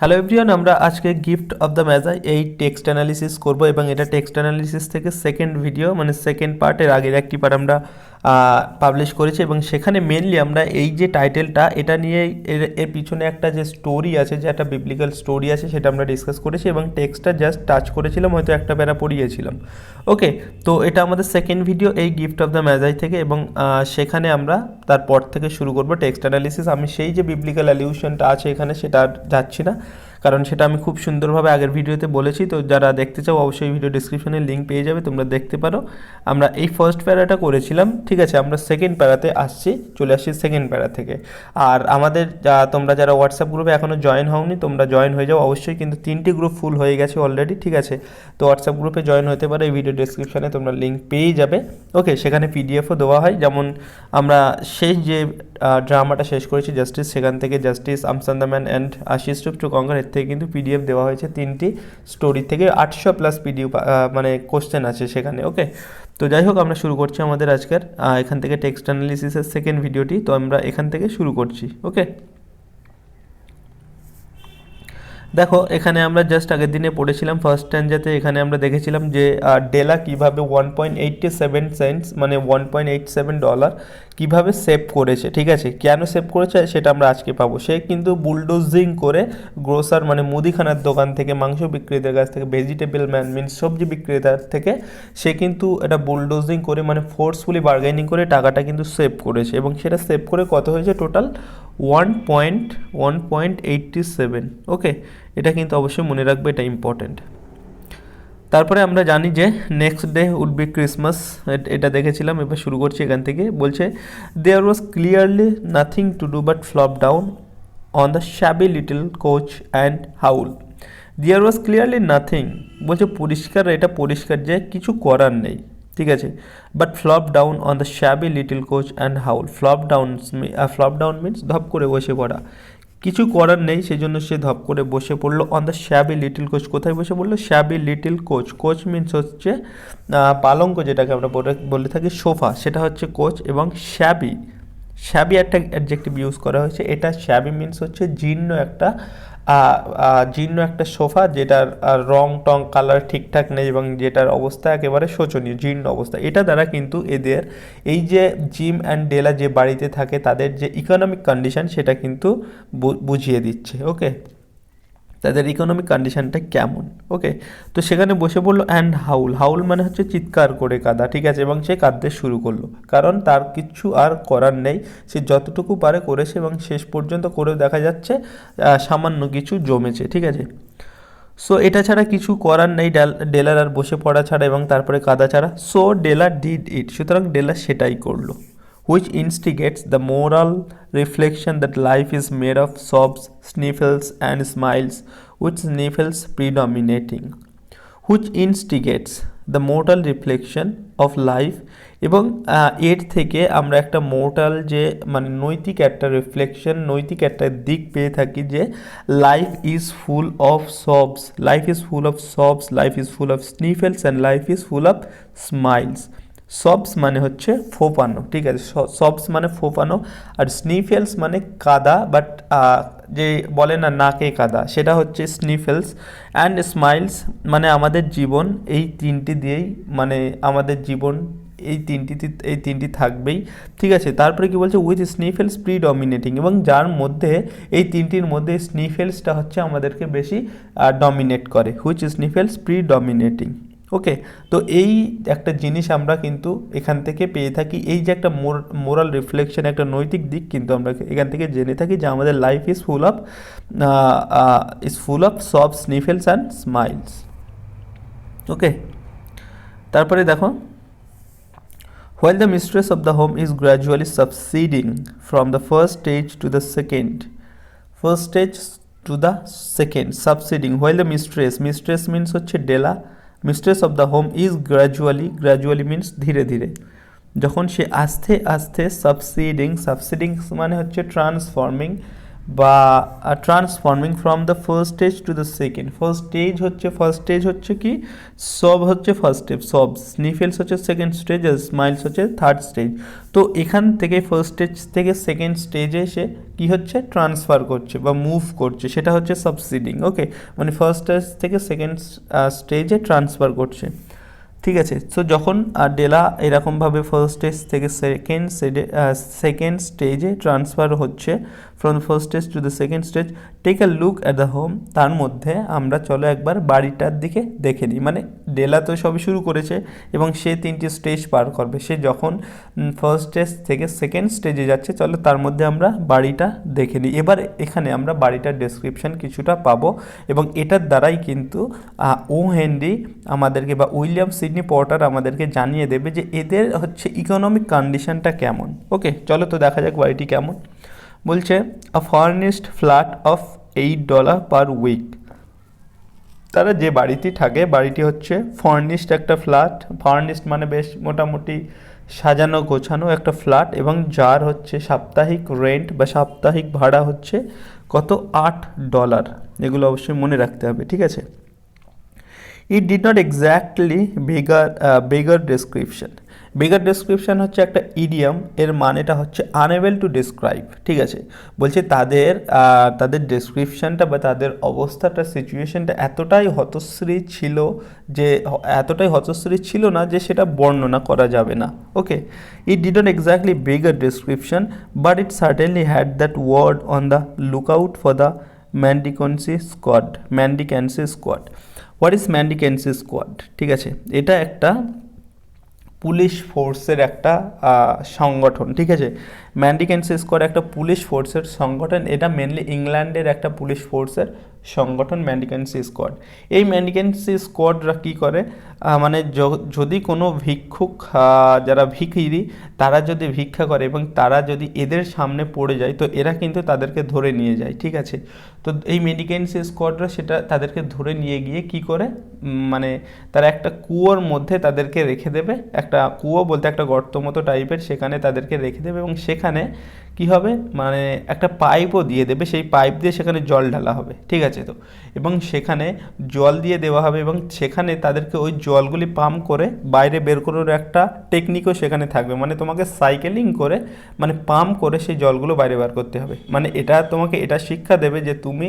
Hello everyone, আমরা আজকে gift of the ম্যাজাই এই টেক্সট অ্যানালিসিস করব এবং এটা টেক্সট অ্যানালিসিস থেকে সেকেন্ড ভিডিও মানে সেকেন্ড পার্টের আগের একটি পার্ট আমরা পাবলিশ করেছি এবং সেখানে মেনলি আমরা এই যে টাইটেলটা এটা নিয়ে এর পিছনে একটা যে স্টোরি আছে, যে একটা বিবলিক্যাল স্টোরি আছে, সেটা আমরা ডিসকাস করেছি এবং টেক্সটটা জাস্ট টাচ করেছিলাম, হয়তো একটা প্যারা পড়িয়েছিলাম। ওকে, তো এটা আমাদের সেকেন্ড ভিডিও এই গিফট অফ দ্য ম্যাজাই থেকে এবং সেখানে আমরা তারপর থেকে শুরু করব টেক্সট অ্যানালিসিস। আমি সেই যে বিবলিক্যাল অ্যালিউশনটা আছে এখানে সেটা আর যাচ্ছি না, কারণ সেটা আমি খুব সুন্দরভাবে আগের ভিডিওতে বলেছি। তো যারা দেখতে চাও অবশ্যই ভিডিও ডিসক্রিপশনে লিঙ্ক পেয়ে যাবে, তোমরা দেখতে পারো। আমরা এই ফার্স্ট প্যারাটা করেছিলাম, ঠিক আছে। আমরা সেকেন্ড প্যারাতে চলে আসছি সেকেন্ড প্যারা থেকে। আর আমাদের তোমরা যারা হোয়াটসঅ্যাপ গ্রুপে এখনও জয়েন হওনি, তোমরা জয়েন হয়ে যাও অবশ্যই, কিন্তু 3টি গ্রুপ ফুল হয়ে গেছে অলরেডি, ঠিক আছে। তো হোয়াটসঅ্যাপ গ্রুপে জয়েন হতে পারো, এই ভিডিও ডিসক্রিপশনে তোমরা লিঙ্ক পেয়েই যাবে। ওকে, সেখানে পিডিএফও দেওয়া হয়, যেমন আমরা শেষ যে ড্রামাটা শেষ করেছি জাস্টিস, সেখান থেকে জাস্টিস, আমসান দ্য ম্যান অ্যান্ড আশিস টু কঙ্কার, এর থেকে কিন্তু পিডিএফ দেওয়া হয়েছে 3টি স্টোরি থেকে। 800+ পিডিএফ মানে কোশ্চেন আছে সেখানে। ওকে, তো যাই হোক, আমরা শুরু করছি আমাদের আজকের এখান থেকে টেক্সট অ্যানালিসিসের সেকেন্ড ভিডিওটি। তো আমরা এখান থেকে শুরু করছি। ওকে, দেখো এখানে আমরা জাস্ট আগের দিনে পড়েছিলাম ফার্স্ট স্ট্যান্জাতে। এখানে আমরা দেখেছিলাম যে ডেলা কীভাবে 1.87 সেন্টস মানে $1.87 কীভাবে সেভ করেছে, ঠিক আছে। কেন সেভ করেছে সেটা আমরা আজকে পাবো। সে কিন্তু বুলডোজিং করে গ্রোসার মানে মুদিখানার দোকান থেকে, মাংস বিক্রেতার কাছ থেকে, ভেজিটেবল ম্যান মিনস সবজি বিক্রেতার থেকে সে কিন্তু এটা বুলডোজিং করে মানে ফোর্সফুলি বার্গেনিং করে টাকাটা কিন্তু সেভ করেছে এবং সেটা সেভ করে কত হয়েছে টোটাল 1.87। ওকে, এটা কিন্তু অবশ্যই মনে রাখবে, এটা ইম্পর্টেন্ট। তারপরে আমরা জানি যে next day would be Christmas, এটা দেখেছিলাম। এবার শুরু করছি এখান থেকে। বলছে there was clearly nothing to do but flop down on the shabby little couch and howl. There was clearly nothing, বলছে পরিষ্কার, এটা পরিষ্কার যে কিছু করার নেই, ঠিক আছে। But flop down on the shabby little couch and howl. Flop down means ধপ করে বসে পড়া, কিছু করার নেই, সেই জন্য সে ধপ করে বসে পড়লো on the shabby little coach. কোথায় বসে পড়লো? Shabby little coach. Coach means হচ্ছে পালঙ্ক, যেটাকে আমরা বলে থাকি সোফা, সেটা হচ্ছে কোচ। এবং শ্যাবি, শ্যাবি একটা অ্যাডজেক্টিভ ইউজ করা হয়েছে। এটা শ্যাবি মিনস হচ্ছে জীর্ণ একটা সোফা, যেটার রং টং কালার ঠিকঠাক নেই এবং যেটার অবস্থা একেবারে শোচনীয়, জীর্ণ অবস্থা। এটা দ্বারা কিন্তু এদের এই যে জিম অ্যান্ড ডেলা যে বাড়িতে থাকে তাদের যে ইকোনমিক কন্ডিশন সেটা কিন্তু বুঝিয়ে দিচ্ছে। ওকে, তাদের ইকোনমিক কন্ডিশনটা কেমন। ওকে, তো সেখানে বসে পড়লো অ্যান্ড হাউল। হাউল মানে হচ্ছে চিৎকার করে কাঁদা, ঠিক আছে। এবং সে কাঁদতে শুরু করলো, কারণ তার কিছু আর করার নেই। সে যতটুকু পারে করেছে এবং শেষ পর্যন্ত করেও দেখা যাচ্ছে সামান্য কিছু জমেছে, ঠিক আছে। সো এটা ছাড়া কিছু করার নেই ডেলার আর বসে পড়া ছাড়া এবং তারপরে কাদা ছাড়া। সো ডেলা ডিড ইট, সুতরাং ডেলা সেটাই করলো। which instigates the moral reflection that life is made of sobs, sniffles and smiles, with sniffles predominating. which instigates the moral reflection of life, এবং এর থেকে আমরা একটা মোরাল যে মানে নৈতিক একটা রিফ্লেকশন, নৈতিক একটা দিক পেয়ে থাকি যে life is full of sobs, life is full of sobs, life is full of sniffles and life is full of smiles. Sobs মানে হচ্ছে ফোপানো, ঠিক আছে। সবস মানে ফোপানো, আর স্নিফেলস মানে কাদা, বাট যে বলে না নাকে কাদা, সেটা হচ্ছে স্নিফেলস। অ্যান্ড স্মাইলস মানে আমাদের জীবন, এই তিনটি দিয়েই মানে আমাদের জীবন এই তিনটি থাকবেই, ঠিক আছে। তারপরে কি বলছে? উইথ স্নিফেলস প্রিডমিনেটিং, এবং যার মধ্যে এই তিনটির মধ্যে স্নিফেলসটা হচ্ছে আমাদেরকে বেশি ডমিনেট করে। হুইচ স্নিফেলস প্রিডমিনেটিং। ওকে, তো এই একটা জিনিস আমরা কিন্তু এখান থেকে পেয়ে থাকি, এই যে একটা মোরাল রিফ্লেকশন, একটা নৈতিক দিক কিন্তু আমরা এখান থেকে জেনে থাকি যে আমাদের লাইফ ইজ ফুল অফ সব স্নিফেলস অ্যান্ড স্মাইলস। ওকে, তারপরে দেখো, while the mistress of the home is gradually subsiding from the first stage to the second, subsiding, while the mistress means হচ্ছে Della, mistress of the home is gradually means ধীরে ধীরে, যখন সে আস্তে আস্তে সাবসিডিং মানে হচ্ছে ট্রান্সফর্মিং, বা transforming from the first stage to the second. First stage হচ্ছে কি, সব হচ্ছে ফার্স্ট স্টেপ, সব স্নিফেলস হচ্ছে সেকেন্ড স্টেজ, আর স্মাইলস হচ্ছে থার্ড স্টেজ। তো এখান থেকে ফার্স্ট স্টেজ থেকে সেকেন্ড স্টেজে এসে কি হচ্ছে, ট্রান্সফার করছে বা মুভ করছে, সেটা হচ্ছে সাবসিডিং। ওকে, মানে ফার্স্ট স্টেজ থেকে সেকেন্ড স্টেজে ট্রান্সফার করছে। ঠিক আছে, সো যখন ডেলা এরকমভাবে ফার্স্ট স্টেজ থেকে সেকেন্ড স্টেজে ট্রান্সফার হচ্ছে, from first stage to the second stage, take a look at the home. তার মধ্যে আমরা চলো একবার বাড়িটার দিকে দেখে নিই। মানে ডেলা তো সবই শুরু করেছে এবং সে 3টি স্টেজ পার করবে। সে যখন ফার্স্ট স্টেজ থেকে সেকেন্ড স্টেজে যাচ্ছে, চলো তার মধ্যে আমরা বাড়িটা দেখে নিই। এবার এখানে আমরা বাড়িটার ডেসক্রিপশন কিছুটা পাবো এবং এটার দ্বারাই কিন্তু ও হেনরি আমাদেরকে বা উইলিয়াম সিডনি পর্টার আমাদেরকে জানিয়ে দেবে যে এদের হচ্ছে ইকোনমিক কন্ডিশনটা কেমন। ওকে, চলো তো দেখা যাক বাড়িটি কেমন। বলছে a furnished flat of $8 per week. তারা যে বাড়িটি থাকে, বাড়িটি হচ্ছে ফার্নিশড একটা ফ্ল্যাট। ফার্নিশড মানে বেশ মোটামুটি সাজানো গোছানো একটা ফ্ল্যাট, এবং যার হচ্ছে সাপ্তাহিক রেন্ট বা সাপ্তাহিক ভাড়া হচ্ছে কত, $8। এগুলো অবশ্যই মনে রাখতে হবে, ঠিক আছে। ইট did not exactly beggar description. বেগার description হচ্ছে একটা ইডিয়াম, এর মানেটা হচ্ছে আনএবল টু ডিসক্রাইব। ঠিক আছে, বলছে তাদের ডেসক্রিপশনটা বা তাদের অবস্থাটা, সিচুয়েশনটা এতটাই হতশ্রী ছিল না যে সেটা বর্ণনা করা যাবে না। Okay, it did not exactly beggar description, but it certainly had that word on the lookout for the mendicancy squad. What is mendicancy squad? ঠিক আছে, এটা একটা পুলিশ ফোর্সের একটা সংগঠন। ঠিক আছে, ম্যান্ডিকেন্সি স্কোয়াড একটা পুলিশ ফোর্সের সংগঠন। এটা মেনলি ইংল্যান্ডের একটা পুলিশ ফোর্সের সংগঠন, ম্যান্ডিকেন্সি স্কোয়াড। এই ম্যান্ডিকেন্সি স্কোয়াডরা কী করে, মানে যদি কোনো ভিক্ষুক, যারা ভিখিরি, তারা যদি ভিক্ষা করে এবং তারা যদি এদের সামনে পড়ে যায়, তো এরা কিন্তু তাদেরকে ধরে নিয়ে যায়। ঠিক আছে, তো এই ম্যান্ডিকেন্সি স্কোয়াডরা সেটা তাদেরকে ধরে নিয়ে গিয়ে কি করে, মানে তারা একটা কুয়োর মধ্যে তাদেরকে রেখে দেবে। একটা কুয়ো বলতে একটা গর্ত মতো টাইপের, সেখানে তাদেরকে রেখে দেবে এবং সেখানে কি হবে, মানে একটা পাইপও দিয়ে দেবে, সেই পাইপ দিয়ে সেখানে জল ঢালা হবে। ঠিক আছে, তো এবং সেখানে জল দিয়ে দেওয়া হবে এবং সেখানে তাদেরকে ওই জলগুলি পাম্প করে বাইরে বের করার একটা টেকনিকও সেখানে থাকবে। মানে তোমাকে সাইকেলিং করে, মানে পাম্প করে সেই জলগুলো বাইরে বার করতে হবে। মানে এটা তোমাকে এটা শিক্ষা দেবে যে তুমি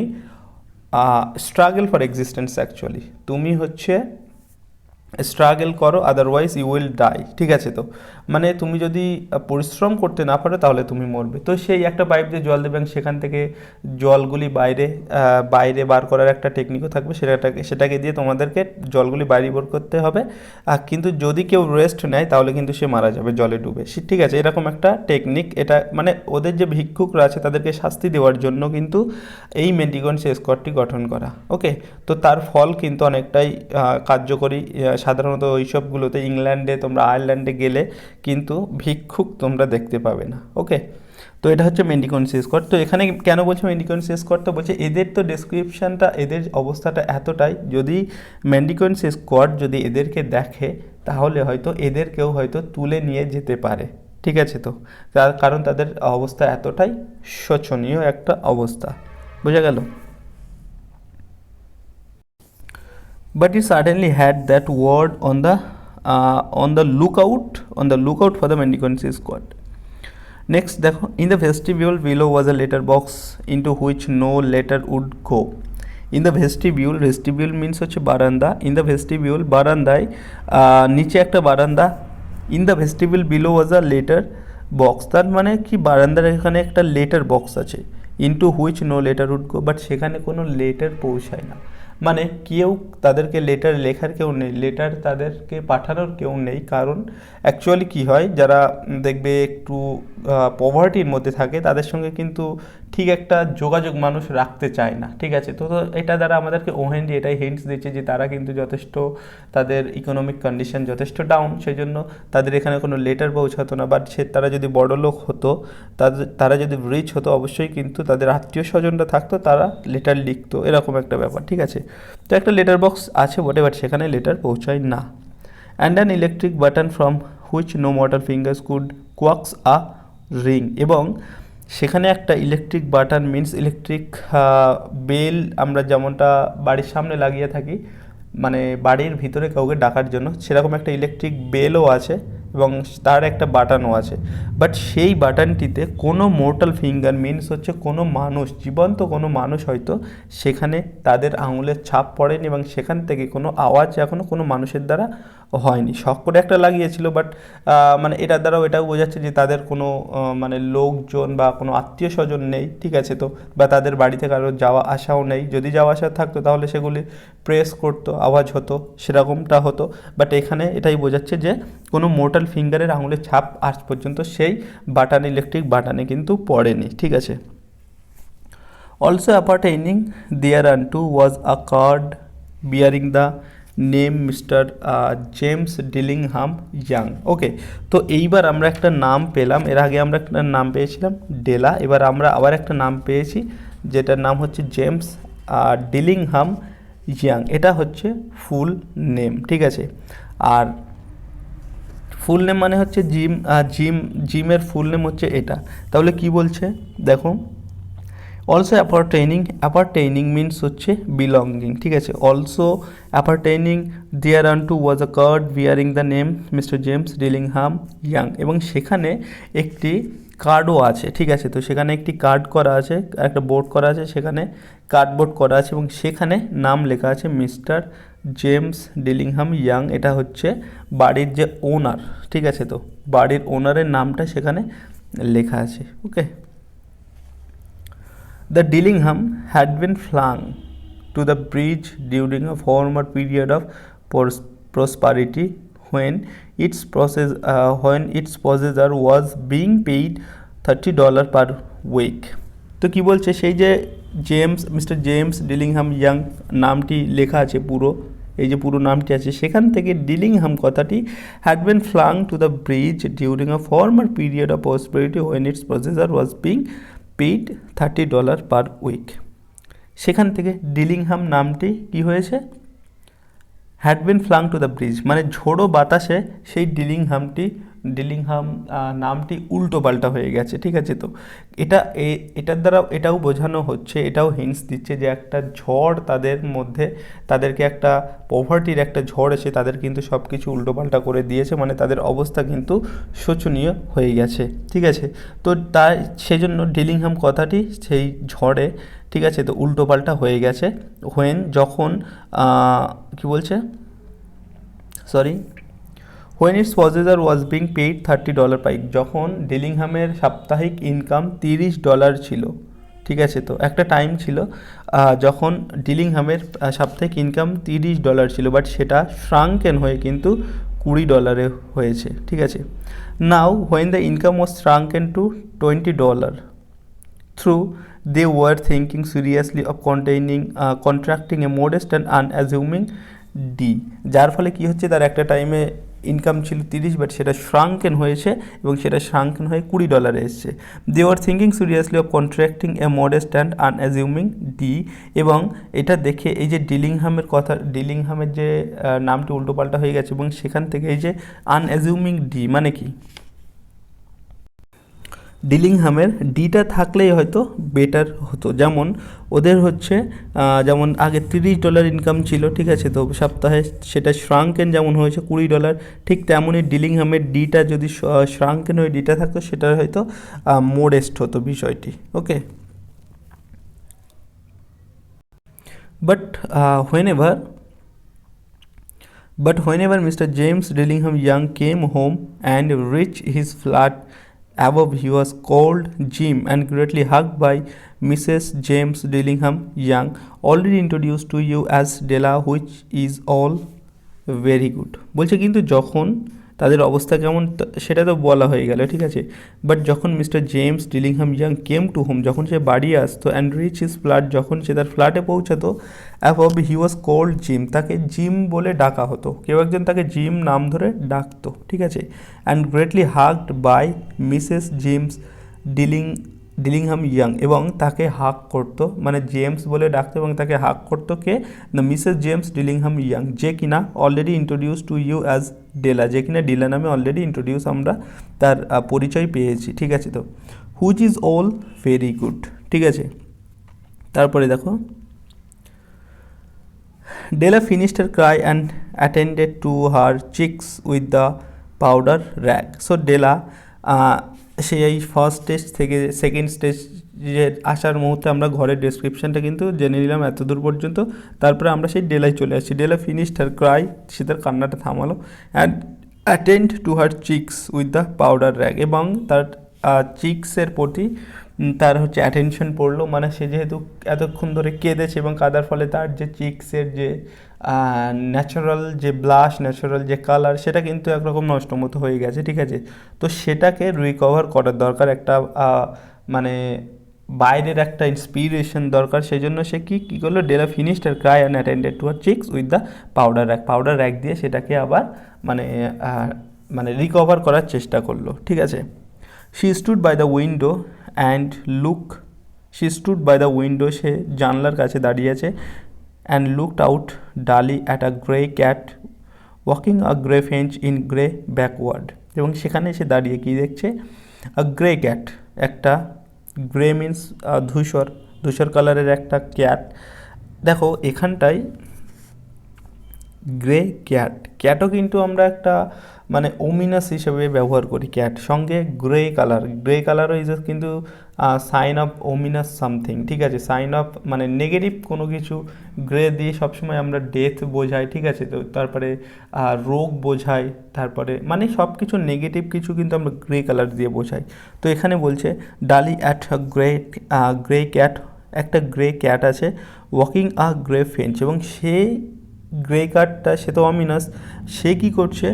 স্ট্রাগল ফর এক্সিস্টেন্স, অ্যাকচুয়ালি তুমি হচ্ছে স্ট্রাগল করো, আদারওয়াইজ ইউ উইল ডাই। ঠিক আছে, তো মানে তুমি যদি পরিশ্রম করতে না পারো তাহলে তুমি মরবে। তো সেই একটা পাইপ দিয়ে জল দেবে এবং সেখান থেকে জলগুলি বাইরে বার করার একটা টেকনিকও থাকবে, সেটাকে দিয়ে তোমাদেরকে জলগুলি বাইরে বের করতে হবে। কিন্তু যদি কেউ রেস্ট নেয় তাহলে কিন্তু সে মারা যাবে জলে ডুবে। ঠিক আছে, এরকম একটা টেকনিক। এটা মানে ওদের যে ভিক্ষুকরা আছে তাদেরকে শাস্তি দেওয়ার জন্য কিন্তু এই ম্যান্ডিকেন্সি স্কোয়াডটি গঠন করা। ওকে, তো তার ফল কিন্তু অনেকটাই কার্যকরী। সাধারণত ওইসবগুলোতে, ইংল্যান্ডে, তোমরা আয়ারল্যান্ডে গেলে কিন্তু ভিক্ষুক তোমরা দেখতে পাবে না। ওকে, তো এটা হচ্ছে ম্যান্ডিকেন্সি স্কোয়াড। তো এখানে কেন বলছে ম্যান্ডিকেন্সি স্কোয়াড? তো বলছে এদের তো ডেসক্রিপশানটা, এদের অবস্থাটা এতটাই, যদি ম্যান্ডিকেন্সি স্কোয়াড যদি এদেরকে দেখে তাহলে হয়তো এদেরকেও হয়তো তুলে নিয়ে যেতে পারে। ঠিক আছে, তো তার কারণ তাদের অবস্থা এতটাই শোচনীয় একটা অবস্থা। বোঝা গেল? But it certainly had that word on the lookout for the Mendicancy squad. Next দেখো, in the vestibule below was a letter box into which no letter would go. In the vestibule means হচ্ছে বারান্দা। in the vestibule বারান্দায়, নিচে একটা বারান্দা। in the vestibule below was a letter box, তার মানে কি বারান্দার এখানে একটা লেটার বক্স আছে, into which no letter would go, but সেখানে কোনো লেটার পৌঁছায় না। মানে কেউ তাদেরকে লেটার লেখার কেউ নেই, লেটার তাদেরকে পাঠানোর কেউ নেই। কারণ অ্যাকচুয়ালি কী হয়, যারা দেখবে একটু পভার্টির মধ্যে থাকে তাদের সঙ্গে কিন্তু ঠিক একটা যোগাযোগ মানুষ রাখতে চায় না। ঠিক আছে, তো এটা দ্বারা আমাদেরকে ওহেনরি এটাই হিন্টস দিচ্ছে যে তারা কিন্তু যথেষ্ট, তাদের ইকোনমিক কন্ডিশন যথেষ্ট ডাউন, সেই জন্য তাদের এখানে কোনো লেটার পৌঁছাতো না। বাট তারা যদি বড়লোক হতো, তারা যদি রিচ হতো, অবশ্যই কিন্তু তাদের আত্মীয় স্বজনরা থাকতো, তারা লেটার লিখতো, এরকম একটা ব্যাপার। ঠিক আছে, তো একটা লেটার বক্স আছে বটে, বাট সেখানে লেটার পৌঁছায় না। And an electric button from which no mortal fingers could coax a ring, এবং সেখানে একটা electric button means electric bell আমরা যেমনটা বাড়ির সামনে লাগিয়ে থাকি, মানে বাড়ির ভিতরে কাউকে ডাকার জন্য, সেরকম একটা ইলেকট্রিক বেলও আছে এবং তার একটা বাটনও আছে। বাট সেই বাটনটিতে কোনো মোর্টাল ফিঙ্গার মিন্স হচ্ছে কোনো মানুষ, জীবন্ত কোনো মানুষ হয়তো সেখানে তাদের আঙুলের ছাপ পড়েনি এবং সেখান থেকে কোনো আওয়াজ এখনও কোনো মানুষের দ্বারা হয়নি। শখ করে একটা লাগিয়েছিল, বাট মানে এটার দ্বারাও এটাও বোঝাচ্ছে যে তাদের কোনো মানে লোকজন বা কোনো আত্মীয় স্বজন নেই, ঠিক আছে তো, বা তাদের বাড়িতে কারো যাওয়া আসাও নেই। যদি যাওয়া আসা থাকতো তাহলে সেগুলি প্রেস করতো, আওয়াজ হতো, সেরকমটা হতো। বাট এখানে এটাই বোঝাচ্ছে যে কোনো মোর্টাল ফিঙ্গারের আঙুলের ছাপ আজ পর্যন্ত সেই বাটন, ইলেকট্রিক বাটনে কিন্তু পড়েনি, ঠিক আছে। Also appertaining thereunto was a card bearing the name Mr James Dillingham Young. Okay, তো এইবার আমরা একটা নাম পেলাম, এর আগে আমরা একটা নাম পেয়েছিলাম ডেলা, এবার আমরা আবার একটা নাম পেয়েছি যেটার নাম হচ্ছে জেমস ডিলিংহাম ইয়াং। এটা হচ্ছে ফুল নেম, ঠিক আছে। আর ফুল নেম মানে হচ্ছে জিমের ফুল নেম হচ্ছে এটা। তাহলে কি বলছে দেখো, অলসো অ্যাপারটেইনিং মিনস হচ্ছে বিলঙ্গিং, ঠিক আছে। Also appertaining thereunto was a card bearing the name Mr James Dillingham Young, এবং সেখানে একটি কার্ডও আছে, ঠিক আছে। তো সেখানে একটি কার্ড করা আছে, একটা বোর্ড করা আছে, সেখানে কার্ডবোর্ড করা আছে এবং সেখানে নাম লেখা আছে মিস্টার জেমস ডিলিংহাম ইয়াং। এটা হচ্ছে বাড়ির যে ওনার, ঠিক আছে। তো বাড়ির ওনারের নামটা সেখানে লেখা আছে, ওকে। The Dillingham had been flung to the bridge during a former period of prosperity when its possessor was being paid $30 per week. তো কি বলছে, সেই যে মিস্টার জেমস ডিলিংহাম ইয়াং নামটি লেখা আছে পুরো, এই যে পুরো নামটি আছে, সেখান থেকে ডিলিংহাম কথাটি had been flung to the breeze during a former period of prosperity when its possessor was being paid $30 per week. সেখান থেকে ডিলিংহাম নামটি কি হয়েছে, had been flung to the breeze, মানে ঝোড়ো বাতাসে সেই ডিলিংহাম নামটি উল্টো পাল্টা হয়ে গেছে, ঠিক আছে। তো এটার দ্বারা এটাও বোঝানো হচ্ছে, এটাও হিন্টস দিচ্ছে যে একটা ঝড় তাদের মধ্যে, তাদেরকে একটা পভার্টির একটা ঝড় এসে তাদের কিন্তু সব কিছু উল্টোপাল্টা করে দিয়েছে, মানে তাদের অবস্থা কিন্তু শোচনীয় হয়ে গেছে, ঠিক আছে। তো তাই সেজন্য ডিলিংহাম কথাটি সেই ঝড়ে, ঠিক আছে, তো উল্টোপাল্টা হয়ে গেছে যখন কি বলছে, when its possessor was being paid $30 পাই, যখন ডিলিংহামের সাপ্তাহিক ইনকাম $30 ছিল, ঠিক আছে। তো একটা টাইম ছিল যখন ডিলিংহামের সাপ্তাহিক ইনকাম $30 ছিল, বাট সেটা শ্রাঙ্কেন হয়ে কিন্তু $20 হয়েছে, ঠিক আছে। Now when the income was shrunken to $20 through they were thinking seriously of contracting a modest and unassuming D, যার ফলে কি হচ্ছে, তার একটা টাইমে ইনকাম ছিল 30, বাট সেটা শ্রাঙ্কেন হয়েছে এবং সেটা শ্রাঙ্কেন হয়ে $20 এসছে। They were thinking seriously of contracting a modest and unassuming D, এবং এটা দেখে এই যে ডিলিংহামের যে নামটি উল্টোপাল্টা হয়ে গেছে এবং সেখান থেকে এই যে আনঅ্যাজিউমিং ডি মানে কি, ডিলিংহামের ডিটা থাকলেই হয়তো বেটার হতো। যেমন ওদের হচ্ছে যেমন আগে $30 ইনকাম ছিল, ঠিক আছে, তো সপ্তাহে সেটা শ্রাঙ্কেন যেমন হয়েছে $20, ঠিক তেমনই ডিলিংহামের ডিটা যদি শ্রাঙ্কেন হয়ে ডিটা থাকতো সেটা হয়তো মোডেস্ট হতো বিষয়টি, okay. But whenever Mr. James Dillingham Young came home and reached his flat above, he was called Jim and greatly hugged by Mrs. James Dillingham Young, already introduced to you as Della, which is all very good. বলছে কিন্তু যখন তাদের অবস্থা কেমন সেটা তো বলা হয়ে গেল, ঠিক আছে। বাট যখন Mr James Dillingham Young came to home, যখন সে বাড়ি আসতো, অ্যান্ড রিচ হিজ ফ্ল্যাট, যখন সে তার ফ্ল্যাটে পৌঁছাতো, above he was called Jim, তাকে জিম বলে ডাকা হতো, কেউ একজন তাকে জিম নাম ধরে ডাকতো, ঠিক আছে। And greatly hugged by Mrs James Dillingham Young, এবং তাকে হাগ করতো, মানে জেমস বলে ডাকতো এবং তাকে হাগ করতো কে, the Mrs James Dillingham Young, যে কিনা already introduce to you as Della, যে কিনা ডেলা নামে অলরেডি ইন্ট্রোডিউস আমরা তার পরিচয় পেয়েছি, ঠিক আছে। তো which is all very good, ঠিক আছে। তারপরে দেখো, Della finished her cry and attended to her cheeks with the powder rag. So Della সেই ফার্স্ট স্টেজ থেকে সেকেন্ড স্টেজে আসার মুহূর্তে আমরা ঘরের ডেসক্রিপশানটা কিন্তু জেনে নিলাম এত দূর পর্যন্ত। তারপরে আমরা সেই ডেলায় চলে আসছি। ডেলা ফিনিশড হার ক্রাই, সে তার কান্নাটা থামালো, and attend two her cheeks with the powder rag, এবং তার চিক্সের প্রতি তার হচ্ছে অ্যাটেনশন পড়লো, মানে সে যেহেতু এতক্ষণ ধরে কেঁদেছে এবং কাদার ফলে তার যে চিক্সের যে ন্যাচারাল যে ব্লাশ, ন্যাচারাল যে কালার, সেটা কিন্তু একরকম নষ্ট মতো হয়ে গেছে, ঠিক আছে। তো সেটাকে রিকভার করার দরকার, একটা মানে বাইরের একটা ইন্সপিরেশন দরকার। সেই জন্য সে কী করলো, Della finished her cry and attended to her cheeks with the powder rag দিয়ে সেটাকে আবার মানে রিকভার করার চেষ্টা করলো, ঠিক আছে। She stood by the window and সে জানলার কাছে দাঁড়িয়ে আছে, and looked out dully at a grey cat walking a grey fence in grey backward. এবং সেখানে এসে দাঁড়িয়ে কী দেখছে, আ গ্রে ক্যাট, একটা গ্রে মিন্স ধূসর কালারের একটা ক্যাট। দেখো এখানটায় গ্রে ক্যাটও কিন্তু আমরা একটা মানে ওমিনাস হিসেবে ব্যবহার করি ক্যাট, সঙ্গে গ্রে কালারও ইজ কিন্তু সাইন অফ ওমিনাস সামথিং, ঠিক আছে। সাইন অফ মানে নেগেটিভ কোনো কিছু, গ্রে দিয়ে সবসময় আমরা ডেথ বোঝাই, ঠিক আছে। তো তারপরে রোগ বোঝাই, তারপরে মানে সব কিছু নেগেটিভ কিছু কিন্তু আমরা গ্রে কালার দিয়ে বোঝাই। তো এখানে বলছে ডালি অ্যাট গ্রে ক্যাট, একটা গ্রে ক্যাট আছে, ওয়াকিং আ গ্রে ফেঞ্চ, এবং সেই গ্রে কার্ডটা সে তো অমিনাস, সে কী করছে,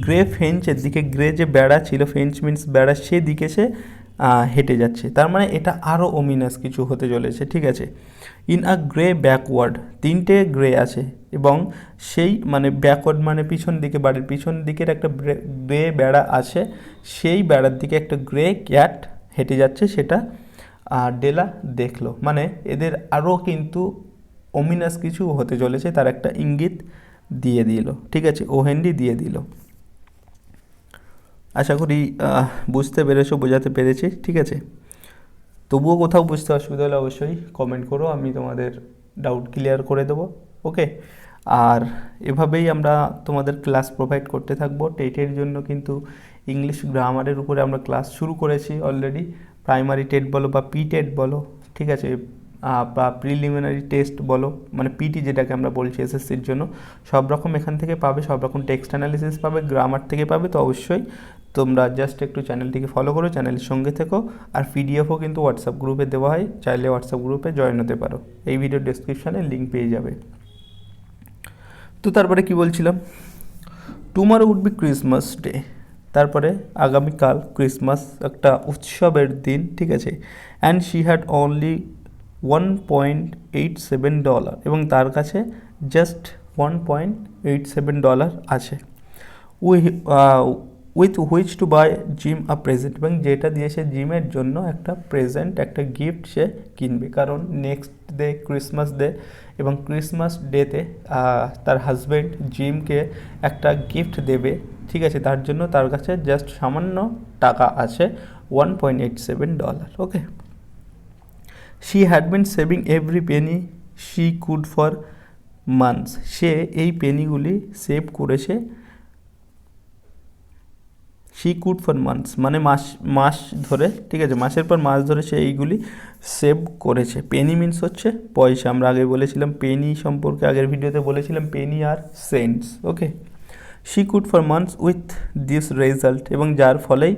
গ্রে ফেঞ্চের দিকে, গ্রে যে বেড়া ছিল, ফেঞ্চ মিন্স বেড়া, সেদিকে সে হেঁটে যাচ্ছে। তার মানে এটা আরও ওমিনাস কিছু হতে চলেছে, ঠিক আছে। ইন আ গ্রে ব্যাকওয়ার্ড, তিনটে গ্রে আছে, এবং সেই মানে ব্যাকওয়ার্ড মানে পিছন দিকে, বাড়ির পিছন দিকের একটা গ্রে বেড়া আছে, সেই বেড়ার দিকে একটা গ্রে ক্যাট হেঁটে যাচ্ছে, সেটা ডেলা দেখলো। মানে এদের আরও কিন্তু ওমিনাস কিছু হতে চলেছে, তার একটা ইঙ্গিত দিয়ে দিল, ঠিক আছে, ওহেন্ডি দিয়ে দিল। আশা করি বুঝতে পেরেছো, বোঝাতে পেরেছি, ঠিক আছে। তবুও কোথাও বুঝতে অসুবিধা হলে অবশ্যই কমেন্ট করো, আমি তোমাদের ডাউট ক্লিয়ার করে দেবো, ওকে। আর এভাবেই আমরা তোমাদের ক্লাস প্রোভাইড করতে থাকবো। টেটের জন্য কিন্তু ইংলিশ গ্রামারের উপরে আমরা ক্লাস শুরু করেছি অলরেডি। প্রাইমারি টেট বলো বা পি টেট বলো, ঠিক আছে, বা প্রিলিমিনারি টেস্ট বলো, মানে পিটি যেটাকে আমরা বলছি এসএসসির জন্য, সব রকম এখান থেকে পাবে, সব রকম টেক্সট অ্যানালিসিস পাবে, গ্রামার থেকে পাবে। তো অবশ্যই তোমরা জাস্ট একটু চ্যানেলটিকে ফলো করো, চ্যানেলের সঙ্গে থেকো। আর পিডিএফও কিন্তু হোয়াটসঅ্যাপ গ্রুপে দেওয়া হয়, চাইলে হোয়াটসঅ্যাপ গ্রুপে জয়েন হতে পারো, এই ভিডিও ডেসক্রিপশানে লিঙ্ক পেয়ে যাবে। তো তারপরে কি বলছিলাম, tomorrow would be Christmas day, তারপরে আগামীকাল ক্রিসমাস, একটা উৎসবের দিন, ঠিক আছে। অ্যান্ড শি হ্যাড অনলি $1.87, এবং তার কাছে জাস্ট $1.87 আছে। With which to buy Jim a present, এবং যেটা দিয়ে সে জিমের জন্য একটা প্রেজেন্ট, একটা গিফট সে কিনবে, কারণ নেক্সট ডে ক্রিসমাস ডে, এবং ক্রিসমাস ডেতে তার হাজব্যান্ড জিমকে একটা গিফট দেবে, ঠিক আছে। তার জন্য তার কাছে জাস্ট সামান্য টাকা আছে, $1.87, okay. She had been saving every penny she could for months, সে এই পেনিগুলি সেভ করেছে, শি কুড ফর মান্থস মানে মাস ধরে, ঠিক আছে, মাসের পর মাস ধরে সে এইগুলি সেভ করেছে। পেনি মিন্স হচ্ছে পয়সা, আমরা আগে বলেছিলাম পেনি সম্পর্কে, আগের ভিডিওতে বলেছিলাম পেনি আর cents, okay. She could for months with this result, এবং যার ফলেই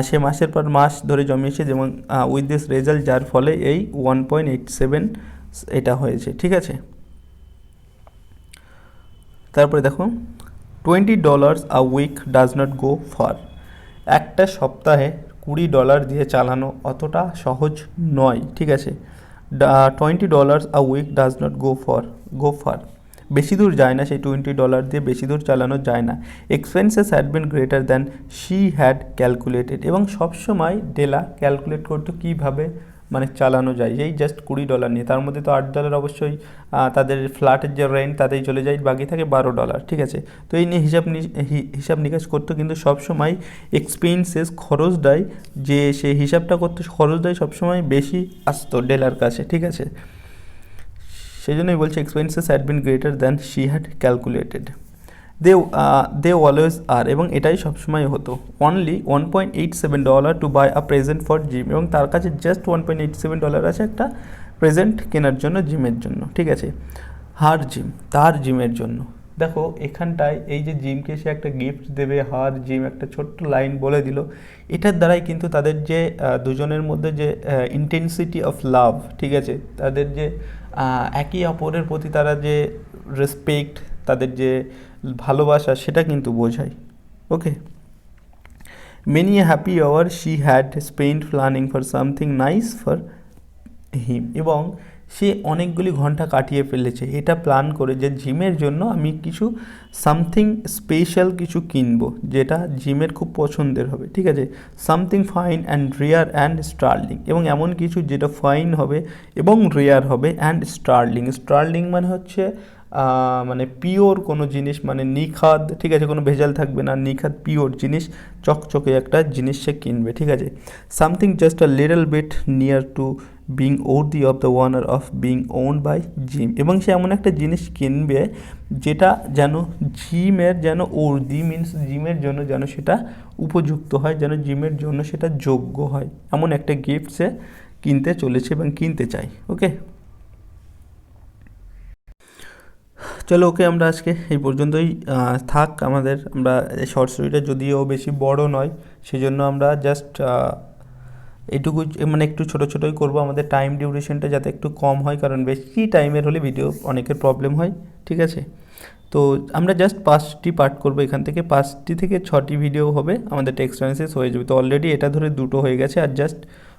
সে মাসের পর মাস ধরে জমিয়েছে, যেমন উইথ দিস রেজাল্ট, যার ফলে এই 1.87 এটা হয়েছে, ঠিক আছে। তারপরে দেখো, $20 a week does not go far, একটা সপ্তাহে $20 দিয়ে চালানো অতটা সহজ নয়, ঠিক আছে। $20 a week does not go far, বেশি দূর যায় না, সেই $20 দিয়ে বেশি দূর চালানো যায় না। Expenses had been greater than she had calculated, এবং সবসময় ডেলা ক্যালকুলেট করতো কীভাবে মানে চালানো যায়, এই জাস্ট $20 নিয়ে। তার মধ্যে তো $8 অবশ্যই তাদের ফ্ল্যাটের যে রেন্ট তাতেই চলে যায়, বাকি থাকে $12, ঠিক আছে। তো এই নিয়ে হিসাব নিকাশ করতো, কিন্তু সবসময় এক্সপেন্সেস খরচটাই যে সে হিসাবটা করতো খরচটাই সবসময় বেশি আসতো ডেলার কাছে, ঠিক আছে। সেই জন্যই বলছি expenses had been greater than she had calculated. They always are, এবং এটাই সবসময় হতো। Only $1.87 to buy a present for Jim, এবং তার কাছে জাস্ট $1.87 আছে একটা প্রেজেন্ট কেনার জন্য, জিমের জন্য, ঠিক আছে। হার জিম, তার জিমের জন্য। দেখো এখানটায় এই যে জিমকে সে একটা গিফট দেবে, হার জিম একটা ছোট্ট লাইন বলে দিল, এটার দ্বারাই কিন্তু তাদের যে দুজনের মধ্যে যে ইন্টেন্সিটি অফ লাভ, ঠিক আছে, তাদের যে একে অপরের প্রতি তারা যে রেসপেক্ট, তাদের যে ভালোবাসা, সেটা কিন্তু বোঝায়। Okay, many a happy hour she had spent planning for something nice for him, এবং সে অনেকগুলি ঘন্টা কাটিয়ে ফেলেছে এটা প্ল্যান করে যে জিমের জন্য আমি কিছু সামথিং স্পেশাল কিছু কিনবো, যেটা জিমের খুব পছন্দের হবে, ঠিক আছে। Something fine and rare and sterling, এবং এমন কিছু যেটা ফাইন হবে এবং রেয়ার হবে অ্যান্ড স্টার্লিং। স্টার্লিং মানে হচ্ছে মানে পিওর কোনো জিনিস, মানে নিখাদ, ঠিক আছে, কোনো ভেজাল থাকবে না, নিখাদ পিওর জিনিস, চকচকে একটা জিনিস সে কিনবে, ঠিক আছে। Something just a little bit near to being worthy of the honour of being owned by Jim, এবং সে এমন একটা জিনিস কিনবে যেটা যেন জিমের যেন ওর্দি মিনস জিমের জন্য যেন সেটা উপযুক্ত হয়, যেন জিমের জন্য সেটা যোগ্য হয়, এমন একটা গিফট সে কিনতে চলেছে এবং কিনতে চাই। ওকে, চলো ওকে, আমরা আজকে এই পর্যন্তই থাক আমাদের। আমরা শর্ট স্টোরিটা যদিও বেশি বড় নয়, সেই জন্য আমরা জাস্ট এইটুকু মানে একটু ছোটো ছোটোই করবো, আমাদের টাইম ডিউরেশনটা যাতে একটু কম হয়, কারণ বেশি টাইমের হলে ভিডিও অনেকের প্রবলেম হয়, ঠিক আছে। তো আমরা জাস্ট 5টি পার্ট করবো এখান থেকে, 5টি থেকে 6টি ভিডিও হবে, আমাদের টেক্সট অ্যানালাইসিস হয়ে যাবে। তো অলরেডি এটা ধরে 2টো হয়ে গেছে, আর জাস্ট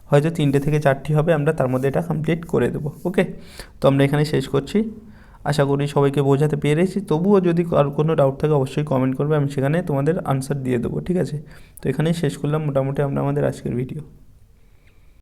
হয়তো 3টে থেকে 4টি হবে, আমরা তার মধ্যে এটা কমপ্লিট করে দেবো। ওকে, তো আমরা এখানে শেষ করছি। আশা করি সবাইকে বোঝাতে পেরেছি। তবুও যদি আর কোনো ডাউট থাকে অবশ্যই কমেন্ট করবে, আমি সেখানে তোমাদের আনসার দিয়ে দেবো, ঠিক আছে। তো এখানেই শেষ করলাম মোটামুটি আমরা আমাদের আজকের ভিডিও।